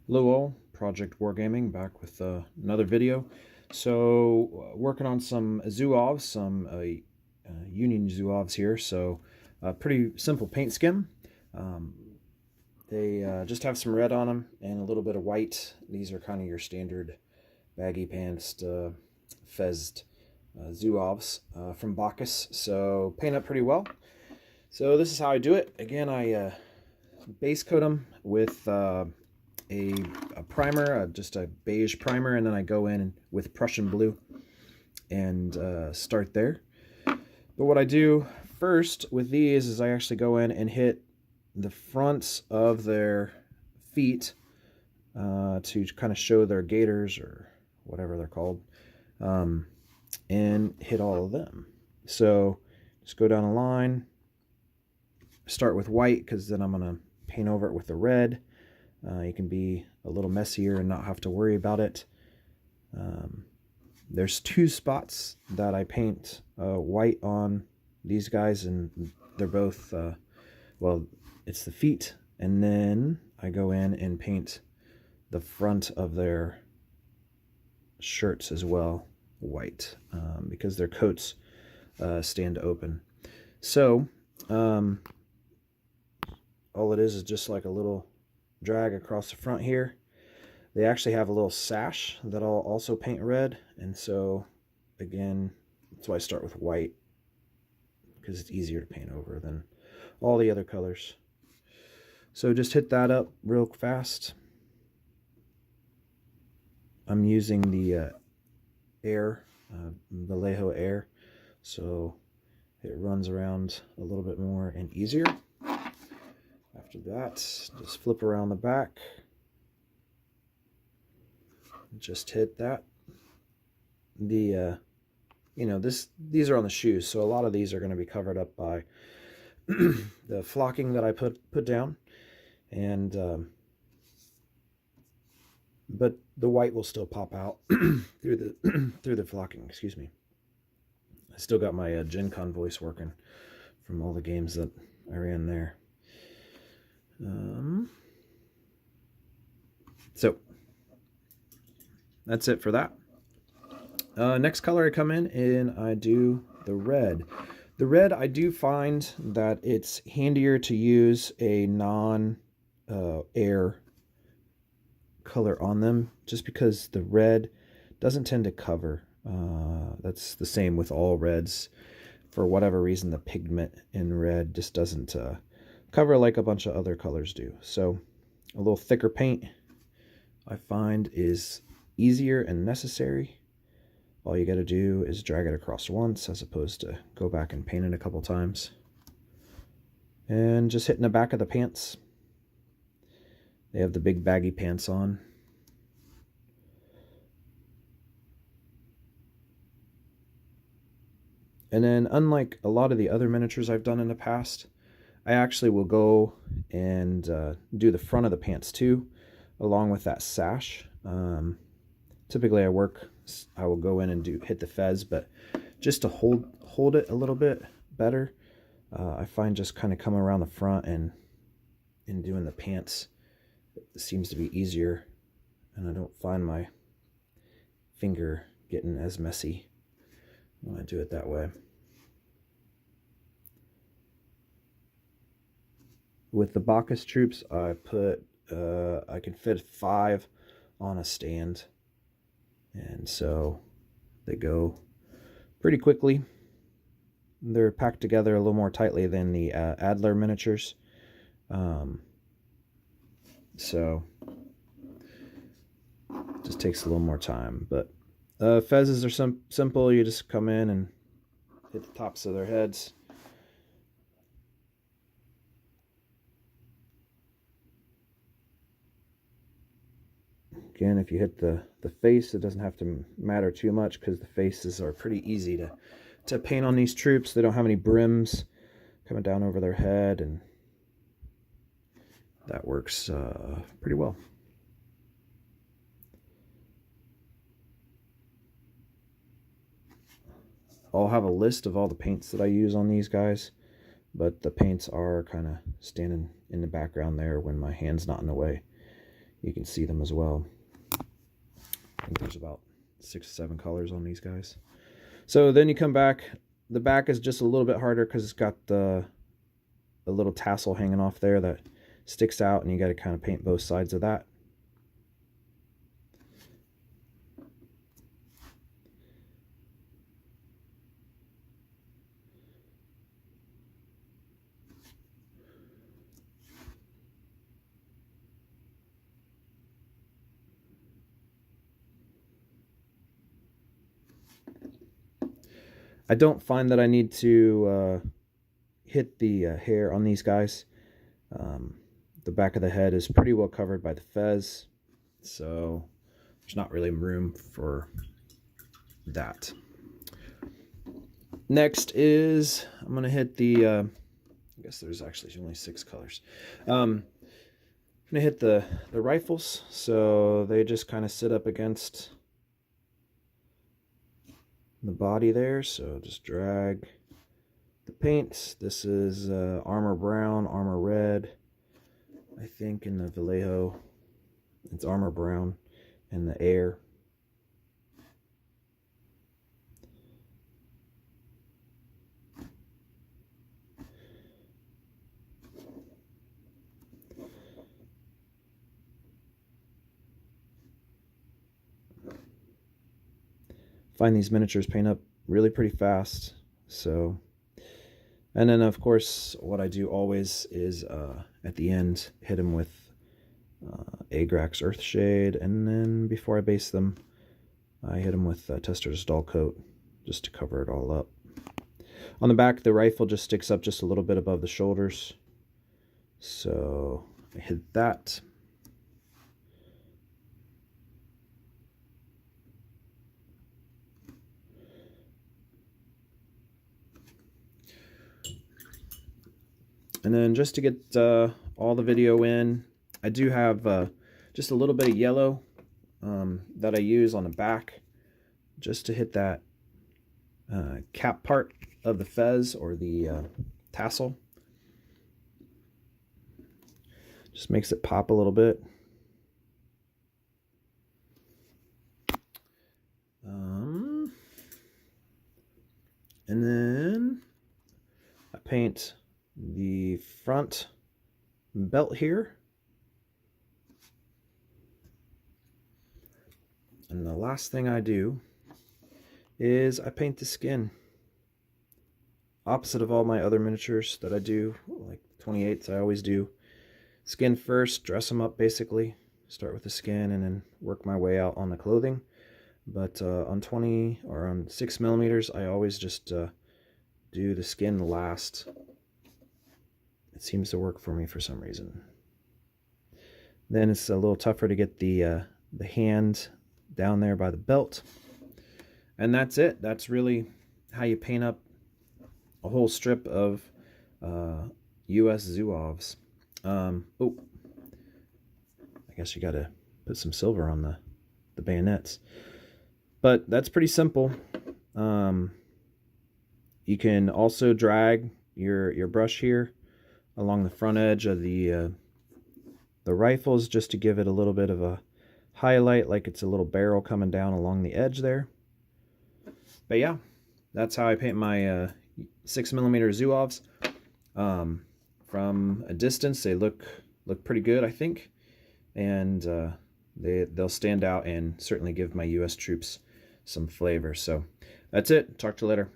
Hello all, Project Wargaming back with another video. So working on some Zouaves, some Union Zouaves here. So pretty simple paint skim. Um, they just have some red on them and a little bit of white. These are kind of your standard baggy pants, fezzed Zouaves from Baccus. So paint up pretty well. So this is how I do it. Again, I base coat them with a primer, just a beige primer, and then I go in with Prussian blue and start there. But what I do first with these is I actually go in and hit the fronts of their feet to kind of show their gaiters or whatever they're called, and hit all of them. So just go down a line, start with white because then I'm going to paint over it with the red. You can be a little messier and not have to worry about it. There's two spots that I paint white on these guys, and they're both, well, it's the feet, and then I go in and paint the front of their shirts as well white, because their coats stand open. So all it is just like a little drag across the front here. They actually have a little sash that I'll also paint red, and so again, that's why I start with white, because it's easier to paint over than all the other colors. So just hit that up real fast. I'm using the Air, Vallejo Air, so it runs around a little bit more and easier. After that, just flip around the back. Just hit that. The these are on the shoes, so a lot of these are going to be covered up by the flocking that I put down, and but the white will still pop out through the flocking. Excuse me. I still got my Gen Con voice working from all the games that I ran there. So that's it for that. Next color I come in and I do the red. The red, I do find that it's handier to use a non-air color on them, just because the red doesn't tend to cover. That's the same with all reds. For whatever reason, the pigment in red just doesn't cover like a bunch of other colors do. So a little thicker paint I find is easier and necessary. All you got to do is drag it across once, as opposed to go back and paint it a couple times. And just hitting the back of the pants. They have the big baggy pants on. And then, unlike a lot of the other miniatures I've done in the past, I actually will go and do the front of the pants too, along with that sash. Typically I will go in and hit the fez, but just to hold it a little bit better, I find just kind of coming around the front and doing the pants, it seems to be easier, and I don't find my finger getting as messy when I do it that way. With the Baccus troops, I put I can fit 5 on a stand, and so they go pretty quickly. They're packed together a little more tightly than the Adler miniatures, so it just takes a little more time. But fezzes are simple. You just come in and hit the tops of their heads. Again, if you hit the face, it doesn't have to matter too much, because the faces are pretty easy to paint on these troops. They don't have any brims coming down over their head, and that works pretty well. I'll have a list of all the paints that I use on these guys, but the paints are kind of standing in the background there when my hand's not in the way. you can see them as well. I think there's about 6 or 7 colors on these guys. So then you come back. The back is just a little bit harder because it's got the little tassel hanging off there that sticks out, and you got to kind of paint both sides of that. I don't find that I need to hit the hair on these guys. The back of the head is pretty well covered by the fez, so there's not really room for that. Next is, I'm going to hit the, I guess there's actually only 6 colors. I'm going to hit the rifles, so they just kind of sit up against the body there, so just drag the paint. This is armor brown, armor red. I think in the Vallejo it's armor brown, and the air. Find these miniatures paint up really pretty fast. So, and then of course what I do always is at the end hit them with Agrax Earthshade, and then before I base them I hit them with Tester's Dull Coat just to cover it all up. On the back, the rifle just sticks up just a little bit above the shoulders, so I hit that. And then just to get all the video in, I do have just a little bit of yellow that I use on the back just to hit that cap part of the fez or the tassel. Just makes it pop a little bit. And then I paint the front belt here, and the last thing I do is I paint the skin. Opposite of all my other miniatures that I do, like 28s, I always do skin first, dress them up basically, start with the skin and then work my way out on the clothing. But on 20 or on 6mm, I always just do the skin last. It seems to work for me for some reason. Then it's a little tougher to get the hand down there by the belt. And that's it. That's really how you paint up a whole strip of US Zouaves. Oh, I guess you got to put some silver on the bayonets. But that's pretty simple. You can also drag your brush here along the front edge of the rifles just to give it a little bit of a highlight, like it's a little barrel coming down along the edge there. But yeah, that's how I paint my 6mm Zouaves. From a distance, they look pretty good, I think, and they'll stand out and certainly give my U.S. troops some flavor. So that's it. Talk to you later.